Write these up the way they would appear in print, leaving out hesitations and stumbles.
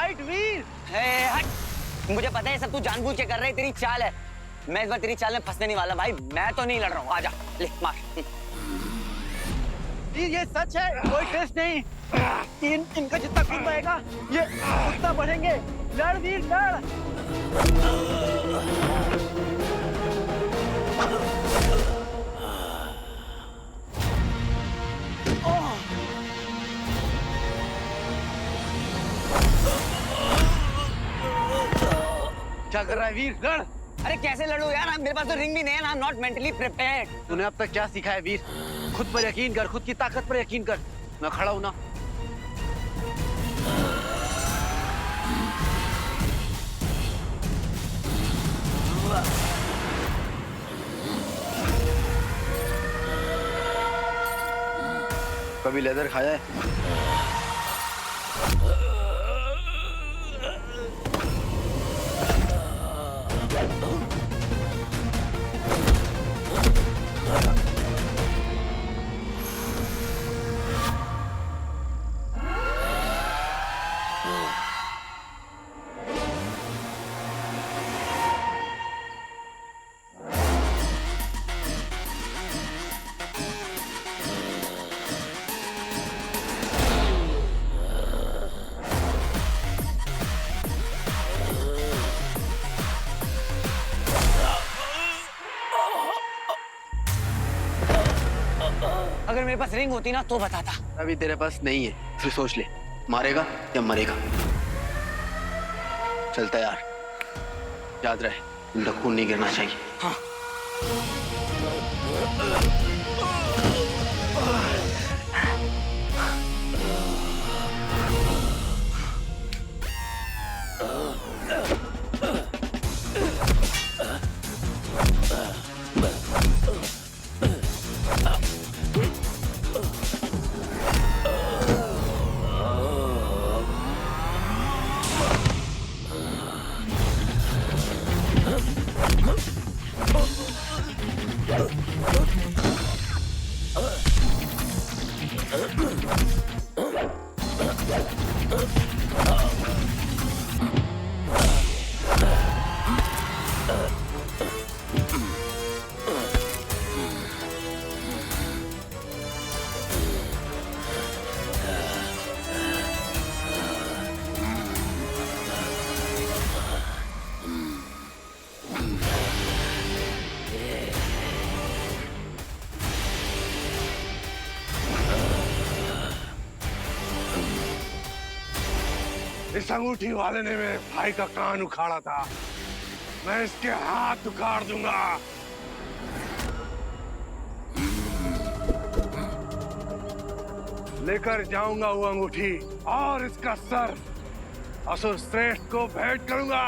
Fight वीर। हट, मुझे पता है सब तू जानबूझ के कर रहा है, तेरी चाल है। मैं इस बार तेरी चाल में फंसने नहीं वाला भाई, मैं तो नहीं लड़ रहा हूँ। आजा, ले मार। ये सच है, कोई टेस्ट नहीं। इनका जितना खून बहेगा ये उतना बढ़ेंगे। लड़ वीर लड़। क्या कर रहा है वीर, लड़। अरे कैसे लड़ू यार, मेरे पास तो रिंग भी नहीं है, I am not mentally prepared. तूने अब तक क्या सीखा है वीर? खुद पर यकीन कर, खुद की ताकत पर यकीन कर। मैं खड़ा हूं ना। कभी लेदर खाया है? अगर मेरे पास रिंग होती ना तो बताता। अभी तेरे पास नहीं है, फिर सोच ले, मारेगा या मरेगा। चलता यार, याद रहे इनका खून नहीं गिरना चाहिए। हाँ। इस अंगूठी वाले ने मेरे भाई का कान उखाड़ा था, मैं इसके हाथ उखाड़ दूंगा। लेकर जाऊंगा वो अंगूठी और इसका सर असुर श्रेष्ठ को भेंट करूंगा।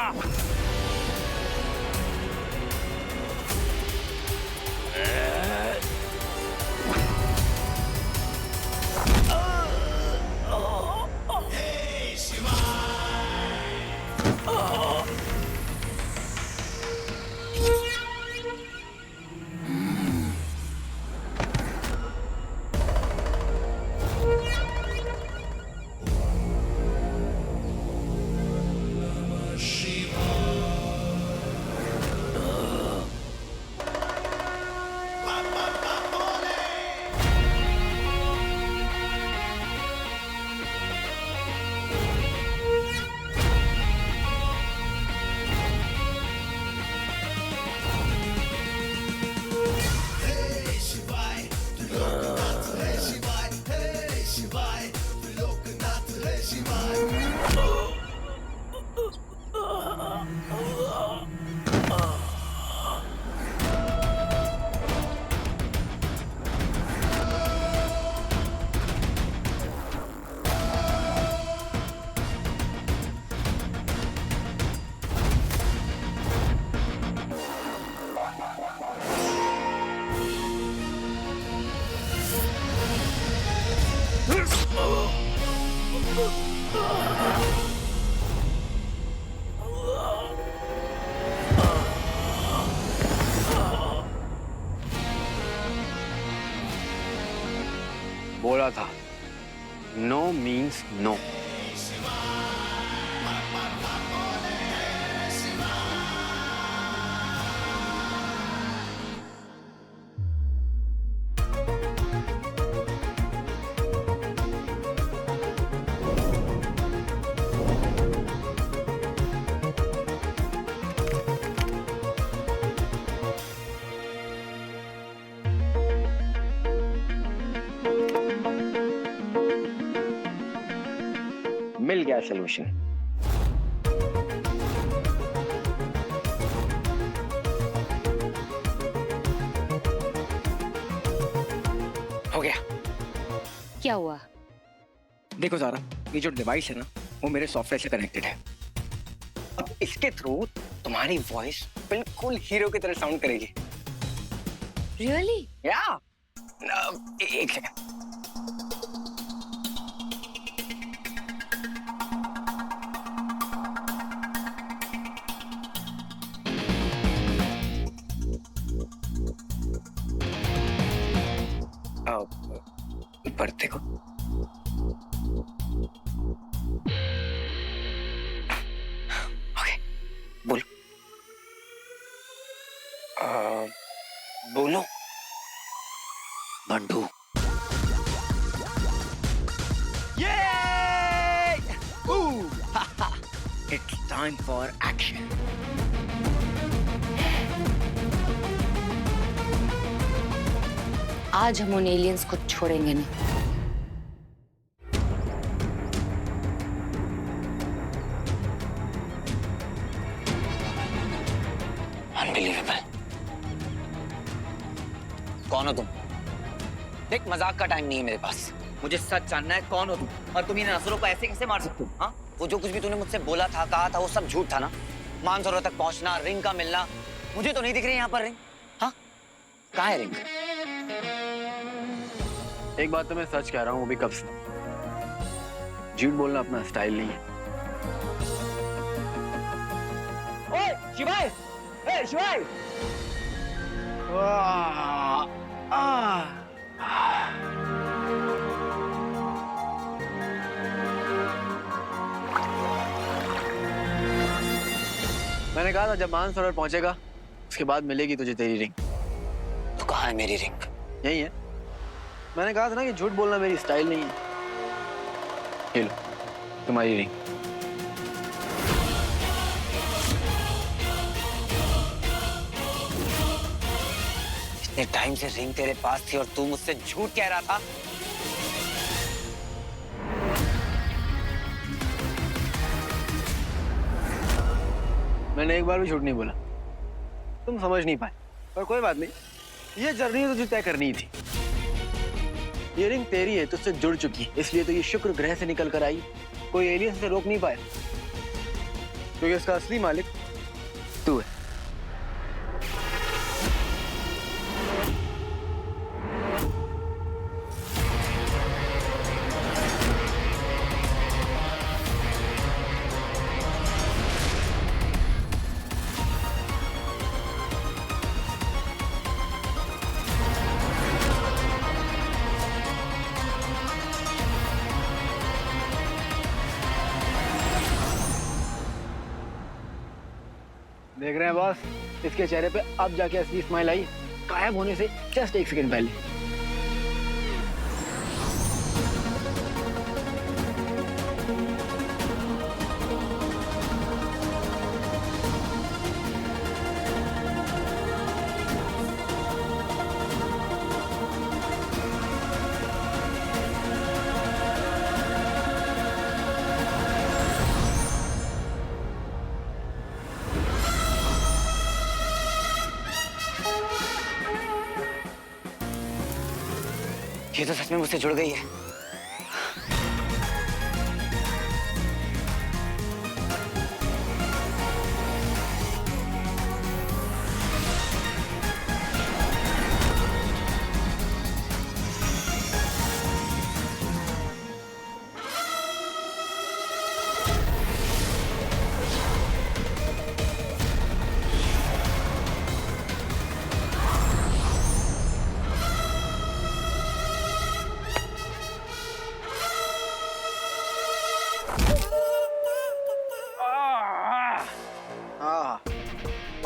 बोला था, नो मीन्स नो। क्या सोल्यूशन? हो गया। क्या हुआ? देखो ज़ारा, ये जो डिवाइस है ना, वो मेरे सॉफ्टवेयर से कनेक्टेड है। अब इसके थ्रू तुम्हारी वॉइस बिल्कुल हीरो की तरह साउंड करेगी। रियली? या एक सेकंड। पर देखो, ओके, बोलो। बोलो। Bandu. Yay! Ooh! It's time for action. आज हम उन एलियंस को छोड़ेंगे नहीं। Unbelievable. कौन हो तुम? देख, मजाक का टाइम नहीं है मेरे पास। मुझे सच जानना है, कौन हो तुम? और तुम इन असुरों को ऐसे कैसे मार सकते हो? हाँ, वो जो कुछ भी तूने मुझसे बोला था, कहा था, वो सब झूठ था ना? मानसरोवर तक पहुंचना, रिंग का मिलना, मुझे तो नहीं दिख रही यहाँ पर रिंग। हाँ, कहाँ है रिंग? एक बात तो मैं सच कह रहा हूँ, वो भी कब से। झूठ बोलना अपना स्टाइल नहीं है। ओए शिवाय! ए शिवाय! मैंने कहा था जब मानसरोवर पहुंचेगा उसके बाद मिलेगी तुझे तेरी रिंग। तो कहाँ है मेरी रिंग? यही है। मैंने कहा था ना कि झूठ बोलना मेरी स्टाइल नहीं है। ये लो तुम्हारी रिंग। इतने टाइम से रिंग तेरे पास थी और तू मुझसे झूठ कह रहा था। मैंने एक बार भी झूठ नहीं बोला। तुम समझ नहीं पाए, पर कोई बात नहीं। ये जर्नी तुझे तय करनी थी। ये रिंग तेरी है, तुझसे जुड़ चुकी है, इसलिए तो ये शुक्र ग्रह से निकल कर आई। कोई एलियन से रोक नहीं पाया, क्योंकि इसका असली मालिक तू है। देख रहे हैं बॉस, इसके चेहरे पे अब जाके असली स्माइल आई, गायब होने से जस्ट एक सेकंड पहले। ये तो सच में मुझसे जुड़ गई है।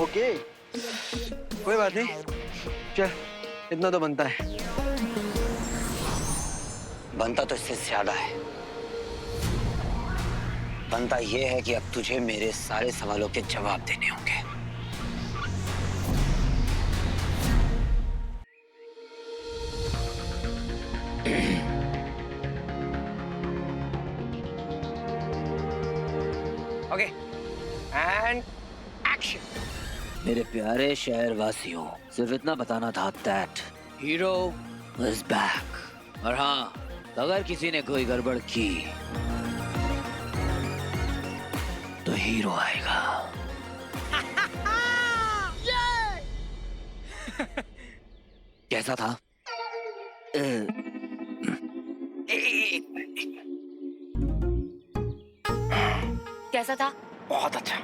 ओके, कोई बात नहीं, चल इतना तो बनता है। बनता तो इससे ज्यादा है। बनता यह है कि अब तुझे मेरे सारे सवालों के जवाब देने होंगे। मेरे प्यारे शहरवासियों, सिर्फ इतना बताना था दैट हीरो इज बैक। और हाँ, अगर किसी ने कोई गड़बड़ की तो हीरो आएगा। कैसा था? कैसा था? बहुत अच्छा।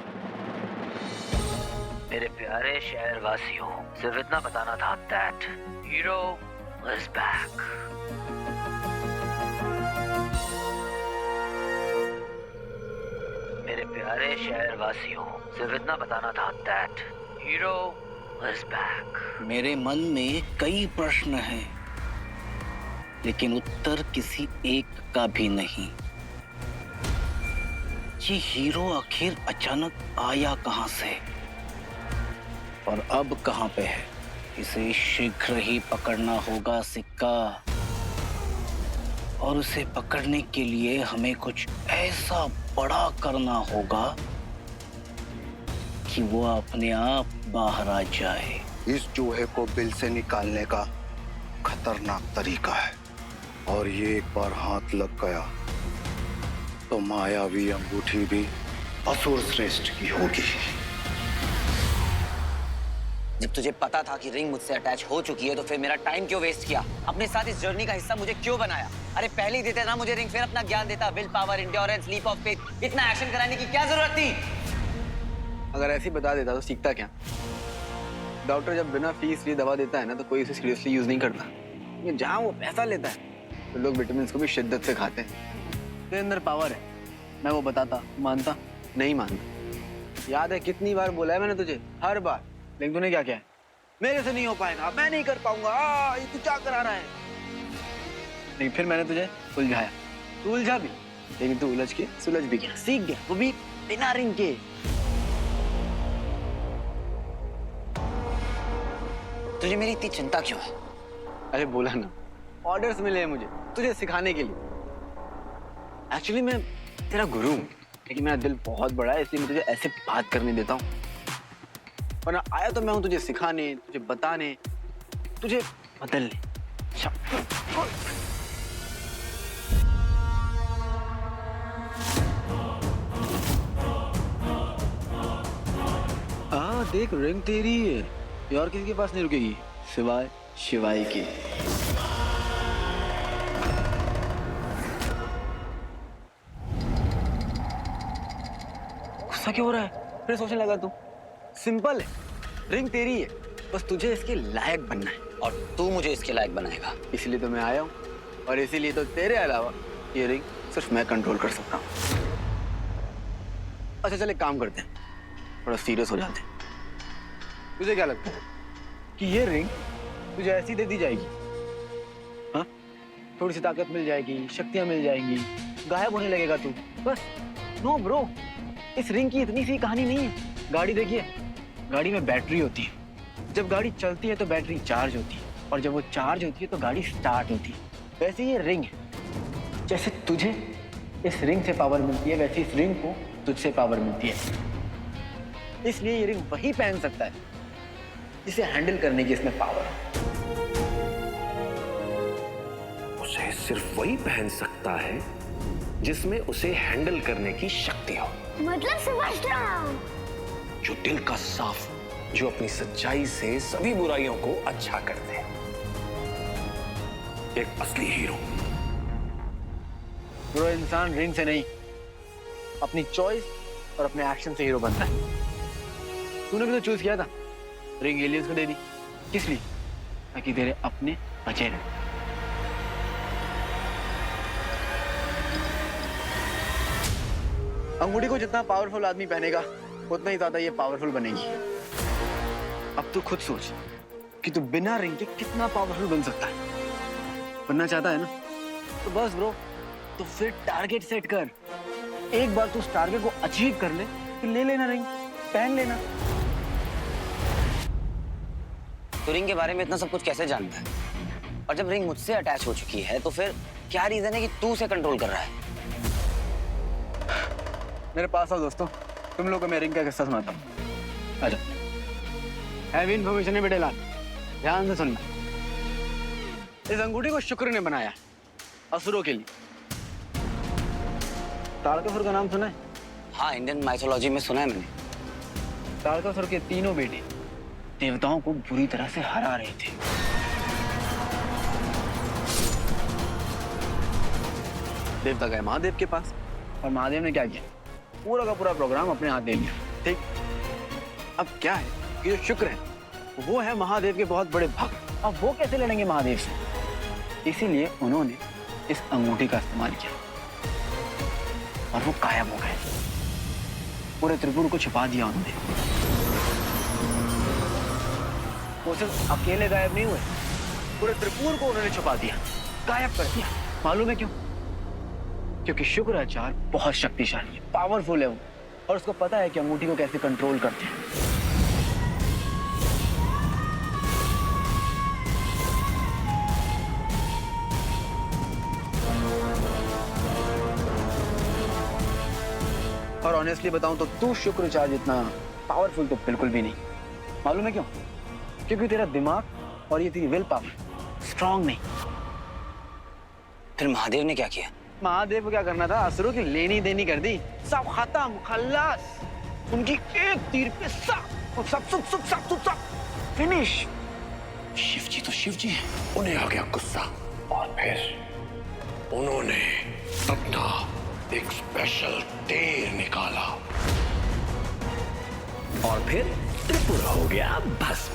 मेरे प्यारे शहरवासियों, सिर्फ इतना बताना था दैट हीरो इज बैक। मेरे प्यारे शहरवासियों, सिर्फ इतना बताना था दैट हीरो इज बैक। मेरे मन में कई प्रश्न हैं, लेकिन उत्तर किसी एक का भी नहीं। ये हीरो आखिर अचानक आया कहां से और अब कहां पे है? इसे शीघ्र ही पकड़ना होगा सिक्का, और उसे पकड़ने के लिए हमें कुछ ऐसा बड़ा करना होगा कि वो अपने आप बाहर आ जाए। इस चूहे को बिल से निकालने का खतरनाक तरीका है, और ये एक बार हाथ लग गया तो मायावी अंगूठी भी असुर श्रेष्ठ की होगी। जब तुझे पता था कि रिंग मुझसे अटैच हो चुकी है तो फिर मेरा टाइम क्यों वेस्ट किया? अपने साथ इस जर्नी का हिस्सा मुझे क्यों बनाया? अरे पहले ही देते ना मुझे रिंग, फिर अपना ज्ञान देता। Will power, endurance, leap of faith, इतना एक्शन कराने की क्या जरूरत थी? अगर ऐसे ही बता देता तो सीखता क्या? डॉक्टर जब बिना फीस लिए दवा देता है ना तो कोई उसे सीरियसली यूज नहीं करता। लेकिन जहाँ वो पैसा लेता है तो लोग विटामिन को भी शिद्दत से खाते हैं। तेरे अंदर पावर है, मैं वो बताता, मानता? नहीं मानता। याद है कितनी बार बोला है मैंने तुझे, हर बार। लेकिन तूने क्या किया है? मेरे से नहीं हो पाएगा, मैं नहीं कर पाऊंगा, ये तू क्या करा रहा है? लेकिन फिर मैंने तुझे उलझाया, तू उलझा भी, लेकिन तू उलझ के सुलझ भी गया, सीख गया, वो भी बिना रिंग के। तुझे मेरी इतनी चिंता क्यों है? अरे बोला ना, ऑर्डर्स मिले हैं मुझे तुझे सिखाने के लिए। एक्चुअली मैं तेरा गुरु हूँ, लेकिन मेरा दिल बहुत बड़ा है, इसलिए मैं तुझे ऐसे बात करने देता हूँ। वरना आया तो मैं हूँ तुझे सिखाने, तुझे बताने, तुझे बदलने। देख रिंग तेरी है, ये और किसी के पास नहीं रुकेगी सिवाय शिवाई की। गुस्सा क्यों हो रहा है? फिर सोचने लगा तू? सिंपल है, रिंग तेरी है, बस तुझे इसके लायक बनना है। और तू मुझे इसके लायक बनाएगा। इसीलिए तो मैं आया हूँ, और इसीलिए तो तेरे अलावा ये रिंग सिर्फ मैं कंट्रोल कर सकता हूँ। अच्छा चल एक काम करते हैं, थोड़ा सीरियस हो जाते हैं। तुझे क्या लगता है कि ये रिंग तुझे ऐसी दे दी जाएगी? हाँ, थोड़ी सी ताकत मिल जाएगी, शक्तियां मिल जाएंगी, गायब होने लगेगा तू, बस? नो ब्रो, इस रिंग की इतनी सी कहानी नहीं है। गाड़ी देखिए, गाड़ी में बैटरी होती है, जब गाड़ी चलती है तो बैटरी चार्ज होती है, और जब वो चार्ज होती है तो गाड़ी स्टार्ट होती है। वैसे ये रिंग है, जैसे तुझे इस रिंग से पावर मिलती है, वैसे इस रिंग को तुझसे पावर मिलती है। इसलिए ये रिंग वही पहन सकता है जिसे हैंडल करने की इसमें पावर है। उसे सिर्फ वही पहन सकता है जिसमें उसे हैंडल करने की शक्ति हो। मतलब समझ रहा हूँ। जो दिल का साफ, जो अपनी सच्चाई से सभी बुराइयों को अच्छा कर दे। एक असली हीरो। ब्रो, इंसान रिंग से नहीं, अपनी चॉइस और अपने एक्शन से हीरो बनता है। तूने भी तो चूज किया था, रिंग एलियंस को दे दी। किस लिए? ताकि तेरे अपने बचे रहे। अंगूठी को जितना पावरफुल आदमी पहनेगा उतना ही ज्यादा ये पावरफुल बनेगी। अब तू खुद सोच कि तू बिना रिंग के कितना पावरफुल बन सकता है। बनना चाहता है ना? तो बस ब्रो, तो फिर टारगेट सेट कर। एक बार तू उस टारगेट को अचीव कर ले, फिर ले लेना रिंग, पहन लेना। तो रिंग के बारे में इतना सब कुछ कैसे जानता है? और जब रिंग मुझसे अटैच हो चुकी है तो फिर क्या रीजन है कि तू उसे कंट्रोल कर रहा है? मेरे पास आओ दोस्तों, तुम लोगों को मैं रिंग का किस्सा सुनाता हूँ। अच्छा, हैवी इन्फॉर्मेशन है बेटे लाल, ध्यान से सुनना। इस अंगूठी को शुक्र ने बनाया असुरों के लिए। तारकासुर का नाम सुना है? हाँ, इंडियन माइथोलॉजी में सुना है मैंने। तारकासुर के तीनों बेटे देवताओं को बुरी तरह से हरा रहे थे। देवता गए महादेव के पास और महादेव ने क्या किया, पूरा का पूरा प्रोग्राम अपने हाथ ले लिया। ठीक, अब क्या है कि जो शुक्र है वो है महादेव के बहुत बड़े भक्त। अब वो कैसे लड़ेंगे महादेव से? इसीलिए उन्होंने इस अंगूठी का इस्तेमाल किया और वो गायब हो गए। पूरे त्रिपुर को छुपा दिया उन्होंने। वो सिर्फ अकेले गायब नहीं हुए, पूरे त्रिपुर को उन्होंने छुपा दिया, गायब कर दिया। मालूम है क्यों? क्योंकि शुक्राचार्य बहुत शक्तिशाली है, पावरफुल है वो, और उसको पता है कि अंगूठी को कैसे कंट्रोल करते हैं। और ऑनेस्टली बताऊं तो तू शुक्राचार्य जितना पावरफुल तो बिल्कुल भी नहीं। मालूम है क्यों? क्योंकि तेरा दिमाग और ये तेरी विल पावर स्ट्रांग नहीं। फिर महादेव ने क्या किया? महादेव को क्या करना था? असुरों की लेनी देनी कर दी, सब खत्म, खल्लास। उनकी एक तीर पे सब फिनिश। शिव जी तो शिव जी हैं। उन्हें आ गया गुस्सा और फिर उन्होंने अपना एक स्पेशल तीर निकाला और फिर त्रिपुर हो गया बस।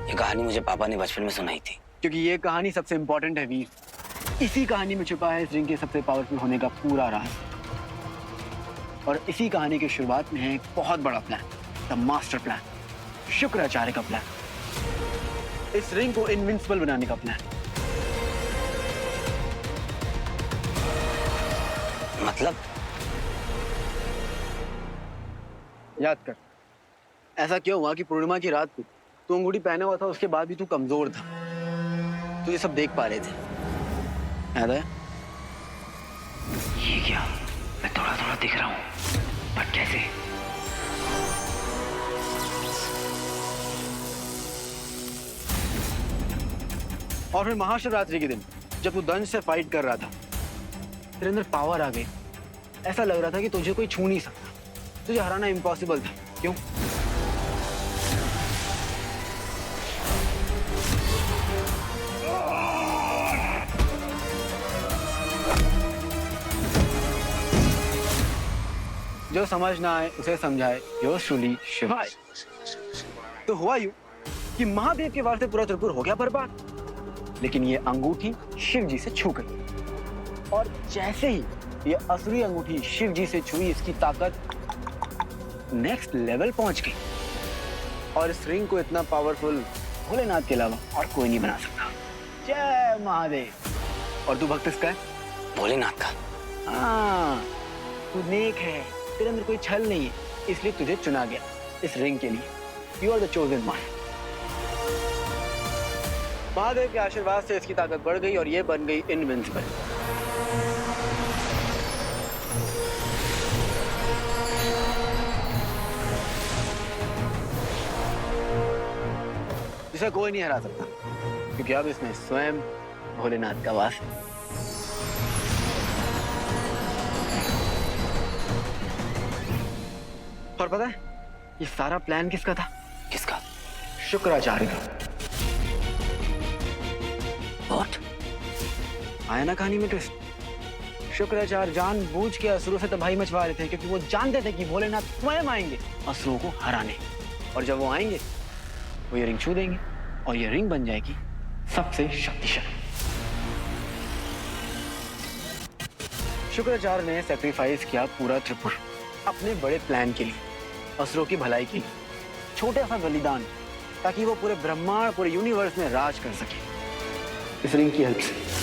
ये कहानी मुझे पापा ने बचपन में सुनाई थी। क्योंकि ये कहानी सबसे इंपॉर्टेंट है वीर। इसी कहानी में छुपा है इस रिंग के सबसे पावरफुल होने का पूरा राज। और इसी कहानी की शुरुआत में है एक बहुत बड़ा plan, the master plan, Shukracharya का प्लान। इस रिंग को इनविंसिबल बनाने का प्लान। मतलब? याद कर, ऐसा क्यों हुआ कि पूर्णिमा की रात को तू अंगूठी पहना हुआ था, उसके बाद भी तू कमजोर था, तुझे सब देख पा रहे थे। याद है? ये क्या? मैं थोड़ा थोड़ा दिख रहा हूँ, पर कैसे? और फिर महाशिवरात्रि के दिन जब तू दंश से फाइट कर रहा था, तेरे अंदर पावर आ गई। ऐसा लग रहा था कि तुझे कोई छू नहीं सकता, तुझे हराना इम्पॉसिबल था। क्यों? जो समझ ना आए उसे समझाए, योर्स ट्रूली शिवाय। तो हुआ यूं कि महादेव के वार से पूरा त्रिपुर हो गया बर्बाद, लेकिन ये अंगूठी शिव जी से छू गई। और जैसे ही ये असुरी अंगूठी शिव जी से छुई, इसकी ताकत नेक्स्ट लेवल पहुंच गई। और इस रिंग को इतना पावरफुल भोलेनाथ के अलावा और कोई नहीं बना सकता। जय महादेव। और तू भक्त किसका है? भोलेनाथ का। हाँ, तू नेक है, तेरे अंदर कोई छल नहीं है, इसलिए तुझे चुना गया इस रिंग के लिए। You are the chosen one. Mahadev के आशीर्वाद से इसकी ताकत बढ़ गई और ये बन गई इनविंसिबल। इसे कोई नहीं हरा सकता, क्योंकि अब इसमें स्वयं भोलेनाथ का वास है। और पता है ये सारा प्लान किसका था? किसका? शुक्राचार्य का। What? आया ना कहानी में ट्विस्ट। शुक्राचार्य जानबूझ के असुरों से तबाही मचवा रहे थे, क्योंकि वो जानते थे कि भोलेनाथ स्वयं आएंगे असुरों को हराने। और जब वो आएंगे वो ये रिंग छू देंगे और ये रिंग बन जाएगी सबसे शक्तिशाली। शुक्राचार्य ने सैक्रिफाइस किया पूरा त्रिपुर अपने बड़े प्लान के लिए, असुरों की भलाई के लिए। छोटा सा बलिदान, ताकि वो पूरे ब्रह्मांड, पूरे यूनिवर्स में राज कर सके इस रिंग की हेल्प से।